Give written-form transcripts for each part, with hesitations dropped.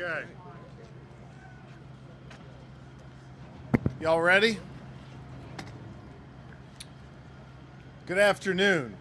Okay. Y'all ready? Good afternoon.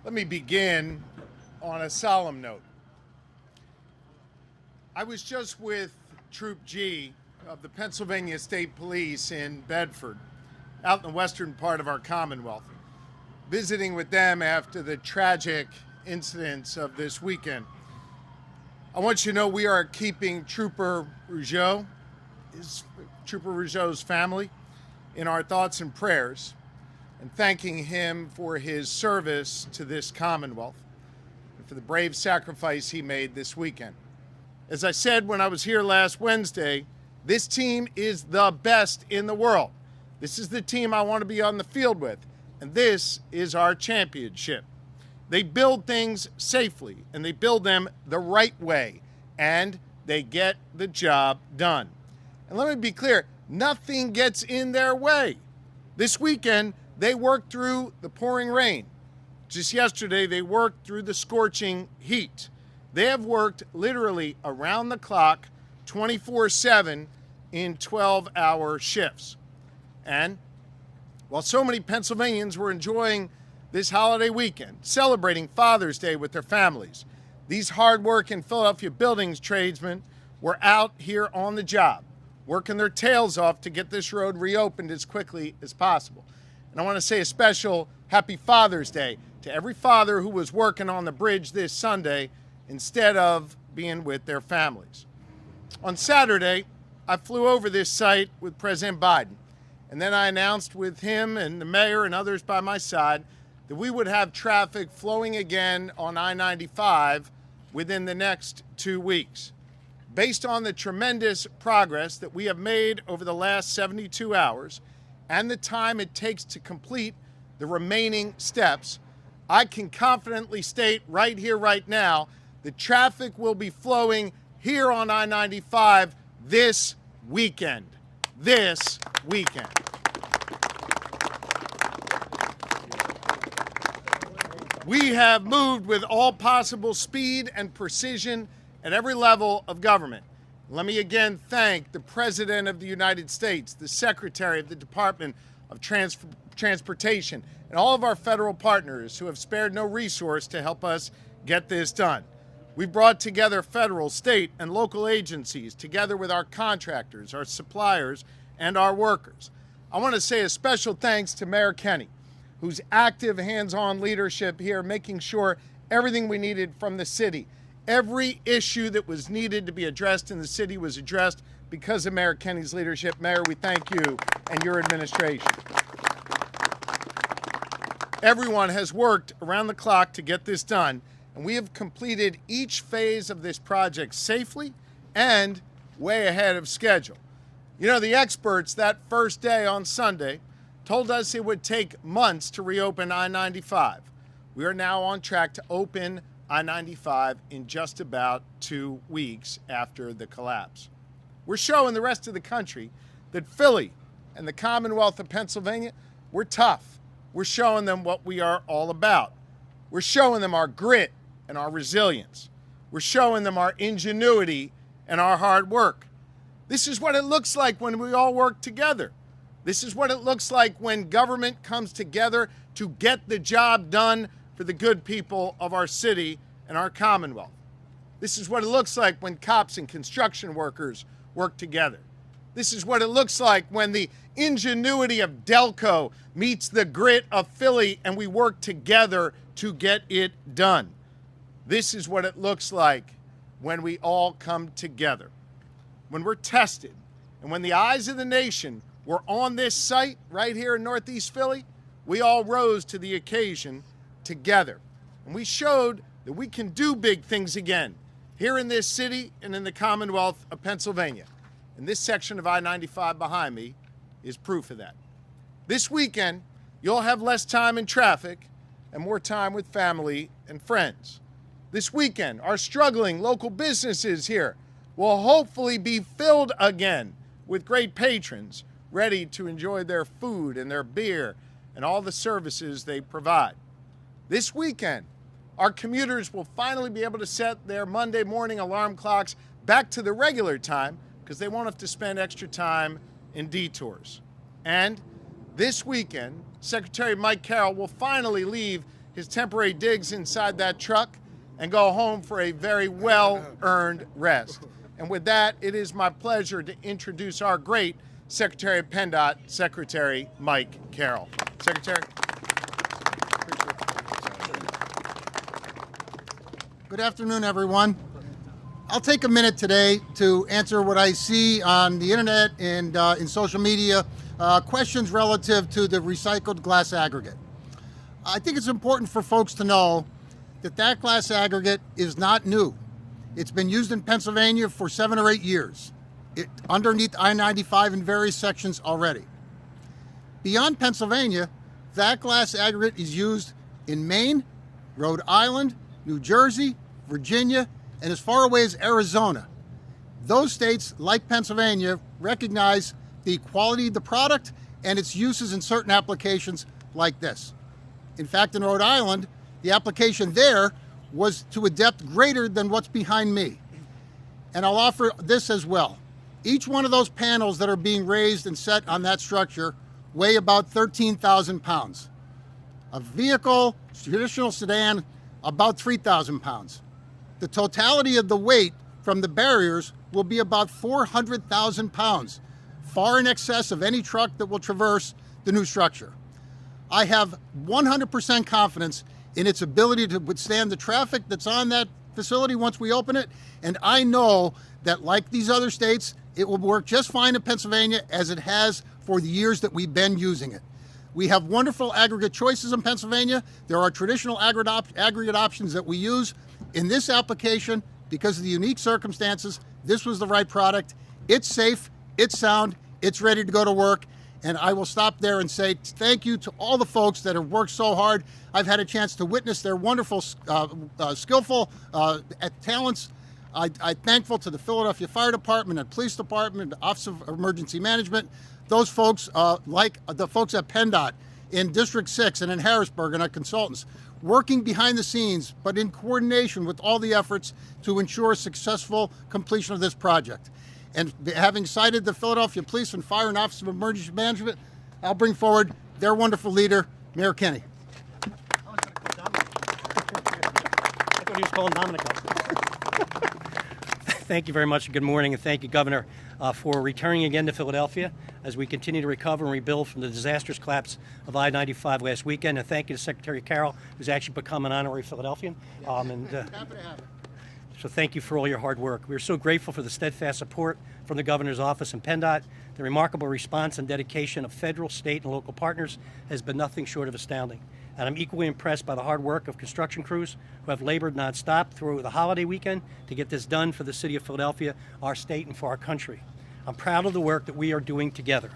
Let me begin on a solemn note. I was just with Troop G of the Pennsylvania State Police in Bedford, out in the western part of our Commonwealth, visiting with them after the tragic incidents of this weekend. I want you to know we are keeping Trooper Rougeau's family in our thoughts and prayers, and thanking him for his service to this Commonwealth and for the brave sacrifice he made this weekend. As I said when I was here last Wednesday, this team is the best in the world. This is the team I want to be on the field with, and this is our championship. They build things safely, and they build them the right way, and they get the job done. And let me be clear, nothing gets in their way. This weekend, they worked through the pouring rain. Just yesterday, they worked through the scorching heat. They have worked literally around the clock, 24/7 in 12-hour shifts. And while so many Pennsylvanians were enjoying this holiday weekend, celebrating Father's Day with their families, these hard-working Philadelphia buildings tradesmen were out here on the job, working their tails off to get this road reopened as quickly as possible. And I want to say a special Happy Father's Day to every father who was working on the bridge this Sunday instead of being with their families. On Saturday, I flew over this site with President Biden, and then I announced with him and the mayor and others by my side that we would have traffic flowing again on I-95 within the next 2 weeks. Based on the tremendous progress that we have made over the last 72 hours and the time it takes to complete the remaining steps, I can confidently state right here, right now, the traffic will be flowing here on I-95 this weekend. This weekend. We have moved with all possible speed and precision at every level of government. Let me again thank the President of the United States, the Secretary of the Department of Transportation, and all of our federal partners who have spared no resource to help us get this done. We've brought together federal, state, and local agencies together with our contractors, our suppliers, and our workers. I want to say a special thanks to Mayor Kenney, whose active hands-on leadership here, making sure everything we needed from the city, every issue that was needed to be addressed in the city was addressed because of Mayor Kenney's leadership. Mayor, we thank you and your administration. Everyone has worked around the clock to get this done, and we have completed each phase of this project safely and way ahead of schedule. You know, the experts that first day on Sunday told us it would take months to reopen I-95. We are now on track to open I-95 in just about 2 weeks after the collapse. We're showing the rest of the country that Philly and the Commonwealth of Pennsylvania, we're tough. We're showing them what we are all about. We're showing them our grit and our resilience. We're showing them our ingenuity and our hard work. This is what it looks like when we all work together. This is what it looks like when government comes together to get the job done for the good people of our city and our Commonwealth. This is what it looks like when cops and construction workers work together. This is what it looks like when the ingenuity of Delco meets the grit of Philly and we work together to get it done. This is what it looks like when we all come together. When we're tested and when the eyes of the nation were on this site right here in Northeast Philly, we all rose to the occasion together. And we showed that we can do big things again here in this city and in the Commonwealth of Pennsylvania. And this section of I-95 behind me is proof of that. This weekend, you'll have less time in traffic and more time with family and friends. This weekend, our struggling local businesses here will hopefully be filled again with great patrons ready to enjoy their food and their beer and all the services they provide. This weekend, our commuters will finally be able to set their Monday morning alarm clocks back to the regular time because they won't have to spend extra time in detours. And this weekend, Secretary Mike Carroll will finally leave his temporary digs inside that truck and go home for a very well-earned rest. And with that, it is my pleasure to introduce our great Secretary of PennDOT, Secretary Mike Carroll. Secretary. Good afternoon, everyone. I'll take a minute today to answer what I see on the internet and in social media, questions relative to the recycled glass aggregate. I think it's important for folks to know that that glass aggregate is not new. It's been used in Pennsylvania for 7 or 8 years, underneath I-95 in various sections already. Beyond Pennsylvania, that glass aggregate is used in Maine, Rhode Island, New Jersey, Virginia, and as far away as Arizona. Those states, like Pennsylvania, recognize the quality of the product and its uses in certain applications like this. In fact, in Rhode Island, the application there was to a depth greater than what's behind me. And I'll offer this as well. Each one of those panels that are being raised and set on that structure weigh about 13,000 pounds. A vehicle, traditional sedan, about 3,000 pounds. The totality of the weight from the barriers will be about 400,000 pounds, far in excess of any truck that will traverse the new structure. I have 100% confidence in its ability to withstand the traffic that's on that facility once we open it, and I know that, like these other states, it will work just fine in Pennsylvania as it has for the years that we've been using it. We have wonderful aggregate choices in Pennsylvania. There are traditional aggregate options that we use. In this application, because of the unique circumstances, this was the right product. It's safe, it's sound, it's ready to go to work. And I will stop there and say thank you to all the folks that have worked so hard. I've had a chance to witness their wonderful, skillful talents. I'm thankful to the Philadelphia Fire Department and Police Department, the Office of Emergency Management. Those folks, like the folks at PennDOT in District 6 and in Harrisburg and our consultants, working behind the scenes, but in coordination with all the efforts to ensure successful completion of this project. And having cited the Philadelphia Police and Fire and Office of Emergency Management, I'll bring forward their wonderful leader, Mayor Kenny. I thought he was calling Dominic up. Thank you very much, and good morning, and thank you, Governor, for returning again to Philadelphia as we continue to recover and rebuild from the disastrous collapse of I-95 last weekend. And thank you to Secretary Carroll, who's actually become an honorary Philadelphian. Happy to have it. So thank you for all your hard work. We're so grateful for the steadfast support from the Governor's office and PennDOT. The remarkable response and dedication of federal, state, and local partners has been nothing short of astounding. And I'm equally impressed by the hard work of construction crews who have labored nonstop through the holiday weekend to get this done for the city of Philadelphia, our state, and for our country. I'm proud of the work that we are doing together.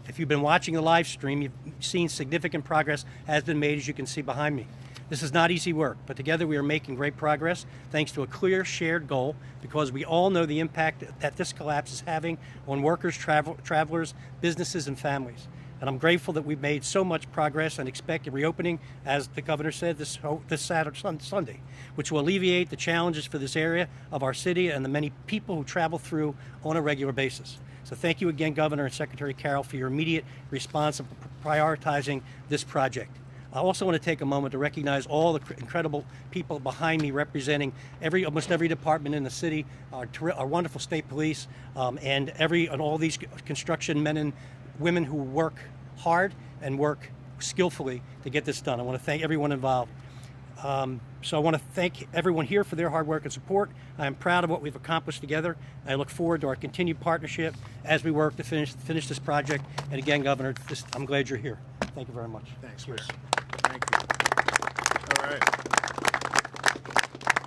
If you've been watching the live stream, you've seen significant progress has been made, as you can see behind me. This is not easy work, but together we are making great progress thanks to a clear shared goal, because we all know the impact that this collapse is having on workers, travelers, businesses, and families. And I'm grateful that we've made so much progress and expect a reopening, as the Governor said, this Saturday, Sunday, which will alleviate the challenges for this area of our city and the many people who travel through on a regular basis. So thank you again, Governor and Secretary Carroll, for your immediate response of prioritizing this project. I also want to take a moment to recognize all the incredible people behind me representing almost every department in the city, our wonderful state police, and all these construction men and women who work hard and work skillfully to get this done. I want to thank everyone involved. So I want to thank everyone here for their hard work and support. I am proud of what we've accomplished together. I look forward to our continued partnership as we work to finish this project. And again, Governor, I'm glad you're here. Thank you very much. Thanks, Mayor. Thank you. All right.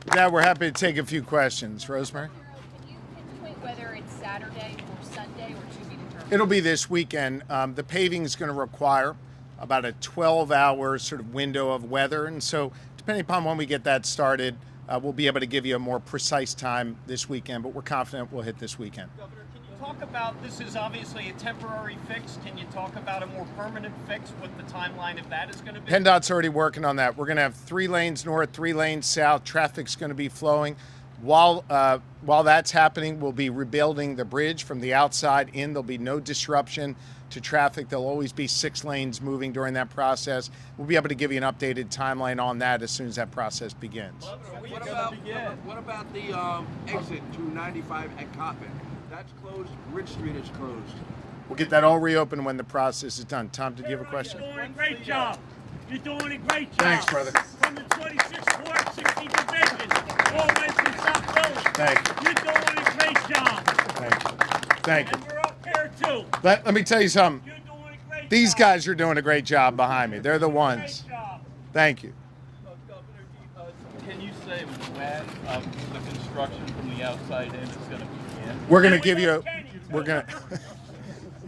With that, we're happy to take a few questions. Rosemary? Can you pinpoint whether it's Saturday or Sunday or to be determined? It'll be this weekend. The paving is going to require about a 12-hour sort of window of weather. And so depending upon when we get that started, we'll be able to give you a more precise time this weekend. But we're confident we'll hit this weekend. Governor, can you talk about, this is obviously a temporary fix. Can you talk about a more permanent fix, what the timeline of that is going to be? PennDOT's already working on that. We're going to have 3 lanes north, 3 lanes south. Traffic's going to be flowing. While that's happening, we'll be rebuilding the bridge from the outside in. There'll be no disruption to traffic. There'll always be 6 lanes moving during that process. We'll be able to give you an updated timeline on that as soon as that process begins. What about the exit to 95 at Coppin? That's closed. Ridge Street is closed. We'll get that all reopened when the process is done. Tom, did you have a question? You're doing a great job. You're doing a great job. Thanks, brother. From the 26th Ward, 60 divisions, all west and south coast. Thank you. You're doing a great job. Thank you. Thank you. And we're up here too. Let me tell you something. You're doing a great These job. guys are doing a great job behind me. They're the ones. Great job. Thank you. Governor, can you say when the construction from the outside in is going to begin? We're going to And give we you love a, Kenny, too. we're going to,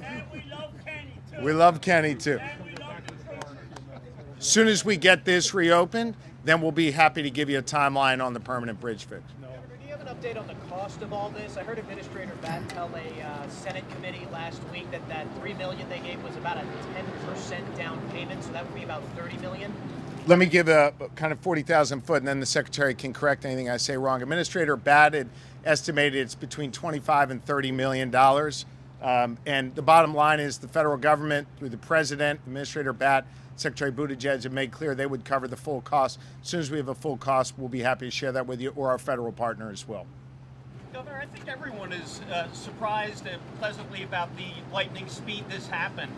And we love Kenny too. we love Kenny too. And we love the troopers. As soon as we get this reopened, then we'll be happy to give you a timeline on the permanent bridge fix. Governor, do you have an update on the cost of all this? I heard Administrator Batt tell a Senate committee last week that $3 million they gave was about a 10% down payment, so that would be about $30 million. Let me give a kind of 40,000 foot, and then the secretary can correct anything I say wrong. Administrator Batt had estimated it's between $25 and $30 million. And the bottom line is the federal government, through the president, Administrator Batt, Secretary Buttigieg, have made clear they would cover the full cost. As soon as we have a full cost, we'll be happy to share that with you, or our federal partners will. Governor, I think everyone is surprised and pleasantly about the lightning speed this happened.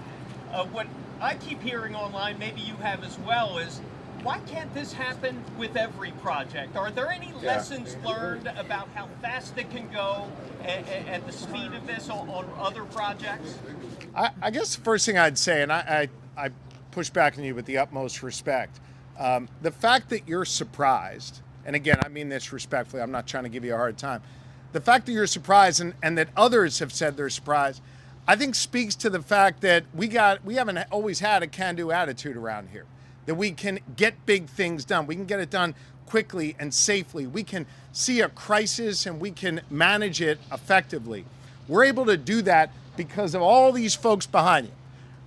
What I keep hearing online, maybe you have as well, is why can't this happen with every project? Are there any lessons learned about how fast it can go and the speed of this on other projects? I guess the first thing I'd say, and I push back on you with the utmost respect, the fact that you're surprised, and again, I mean this respectfully, I'm not trying to give you a hard time, the fact that you're surprised and that others have said they're surprised, I think speaks to the fact that we haven't always had a can-do attitude around here, that we can get big things done. We can get it done quickly and safely. We can see a crisis and we can manage it effectively. We're able to do that because of all these folks behind you,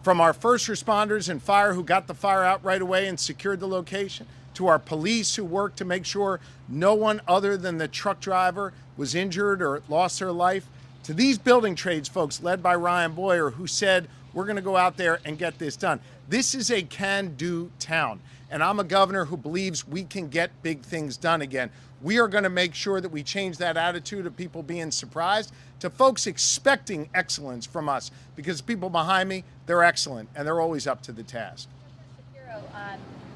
from our first responders and fire who got the fire out right away and secured the location, to our police who worked to make sure no one other than the truck driver was injured or lost their life, to these building trades folks led by Ryan Boyer who said, we're going to go out there and get this done. This is a can-do town, and I'm a governor who believes we can get big things done again. We are going to make sure that we change that attitude of people being surprised to folks expecting excellence from us, because people behind me, they're excellent, and they're always up to the task. Shapiro,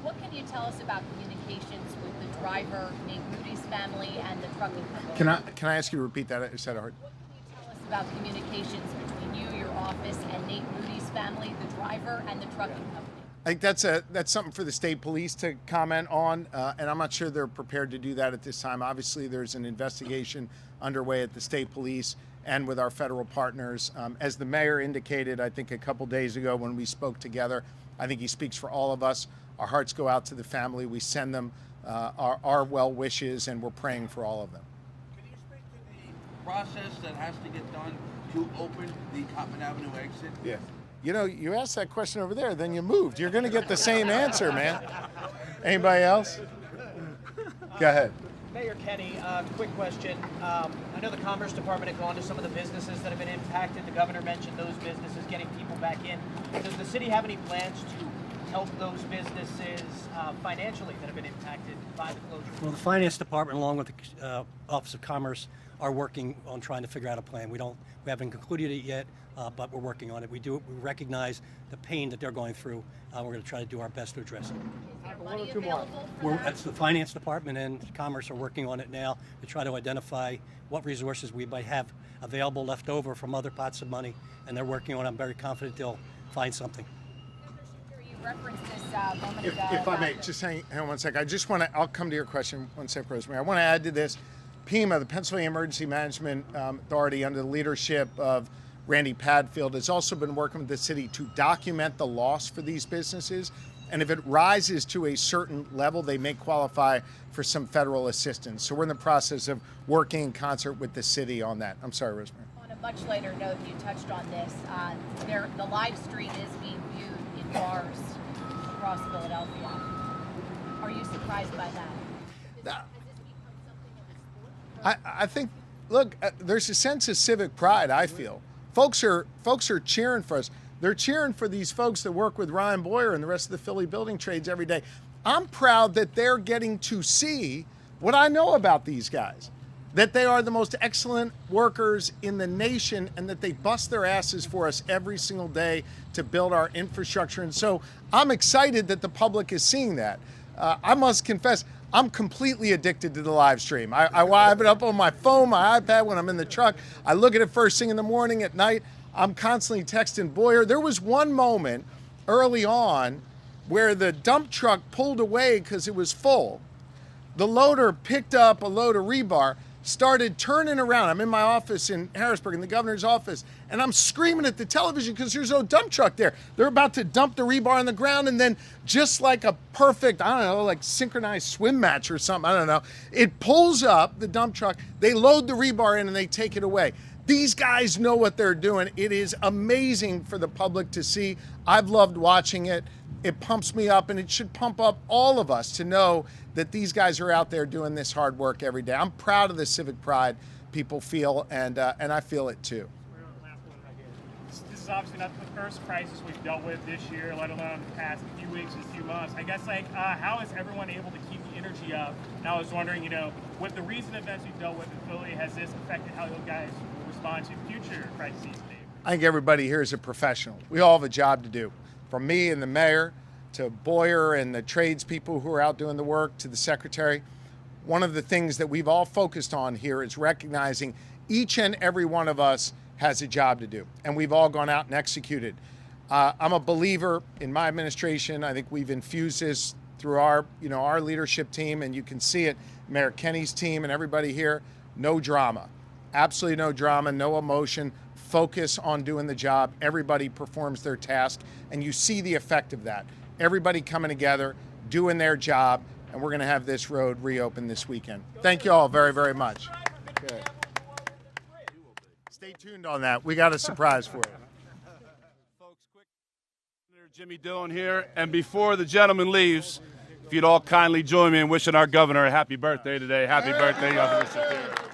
what can you tell us about communications with the driver, Nate Moody's family, and the trucking company? Can I ask you to repeat that? I said it hard. What can you tell us about communications between you, your office, and Nate Moody's family, the driver, and the trucking company? I think that's something for the state police to comment on, and I'm not sure they're prepared to do that at this time. Obviously, there's an investigation underway at the state police and with our federal partners. As the mayor indicated, I think a couple days ago when we spoke together, I think he speaks for all of us. Our hearts go out to the family. We send them our well wishes, and we're praying for all of them. Can you speak to the process that has to get done to open the Coppin Avenue exit? Yeah. You know, you asked that question over there, then you moved. You're going to get the same answer, man. Anybody else? Go ahead. Mayor Kenny, quick question. I know the Commerce Department had gone to some of the businesses that have been impacted. The governor mentioned those businesses getting people back in. Does the city have any plans to help those businesses financially that have been impacted by the closure? Well, the Finance Department, along with the Office of Commerce, are working on trying to figure out a plan. We haven't concluded it yet, but we're working on it. We recognize the pain that they're going through. We're going to try to do our best to address it. Is there money available for that? That's the Finance Department and Commerce are working on it now to try to identify what resources we might have available left over from other pots of money, and they're working on it. I'm very confident they'll find something. You referenced this a moment ago. If I may, about just hang on one second. I'll come to your question one second, Rosemary. I want to add to this. PEMA, the Pennsylvania Emergency Management Authority, under the leadership of Randy Padfield, has also been working with the city to document the loss for these businesses. And if it rises to a certain level, they may qualify for some federal assistance. So we're in the process of working in concert with the city on that. I'm sorry, Rosemary. on a much lighter note, you touched on this. The live stream is being viewed in bars across Philadelphia. Are you surprised by that? I think, look, there's a sense of civic pride, I feel. Folks are cheering for us. They're cheering for these folks that work with Ryan Boyer and the rest of the Philly building trades every day. I'm proud that they're getting to see what I know about these guys, that they are the most excellent workers in the nation and that they bust their asses for us every single day to build our infrastructure. And so I'm excited that the public is seeing that. I must confess, I'm completely addicted to the live stream. I have it up on my phone, my iPad when I'm in the truck. I look at it first thing in the morning, at night. I'm constantly texting Boyer. There was one moment early on where the dump truck pulled away because it was full. The loader picked up a load of rebar, started turning around. I'm in my office in Harrisburg, in the governor's office, and I'm screaming at the television because there's no dump truck there. They're about to dump the rebar on the ground, and then just like a perfect, I don't know, like synchronized swim match or something, I don't know, it pulls up the dump truck, they load the rebar in, and they take it away. These guys know what they're doing. It is amazing for the public to see. I've loved watching it. It pumps me up, and it should pump up all of us to know that these guys are out there doing this hard work every day. I'm proud of the civic pride people feel, and I feel it too. This is obviously not the first crisis we've dealt with this year, let alone the past few weeks and few months. I guess, how is everyone able to keep the energy up? And I was wondering, with the recent events we've dealt with in Philly, has this affected how you guys will respond to future crises? I think everybody here is a professional. We all have a job to do. From me and the mayor to Boyer and the tradespeople who are out doing the work to the secretary. One of the things that we've all focused on here is recognizing each and every one of us has a job to do, and we've all gone out and executed. I'm a believer in my administration. I think we've infused this through our leadership team, and you can see it, Mayor Kenny's team and everybody here. No drama, absolutely no drama, no emotion. Focus on doing the job. Everybody performs their task, and you see the effect of that. Everybody coming together, doing their job, and we're going to have this road reopened this weekend. Thank you all very, very much. Good. Stay tuned on that. We got a surprise for you. Folks, quick. Senator Jimmy Dillon here, and before the gentleman leaves, if you'd all kindly join me in wishing our governor a happy birthday today. Happy birthday, Governor Shapiro.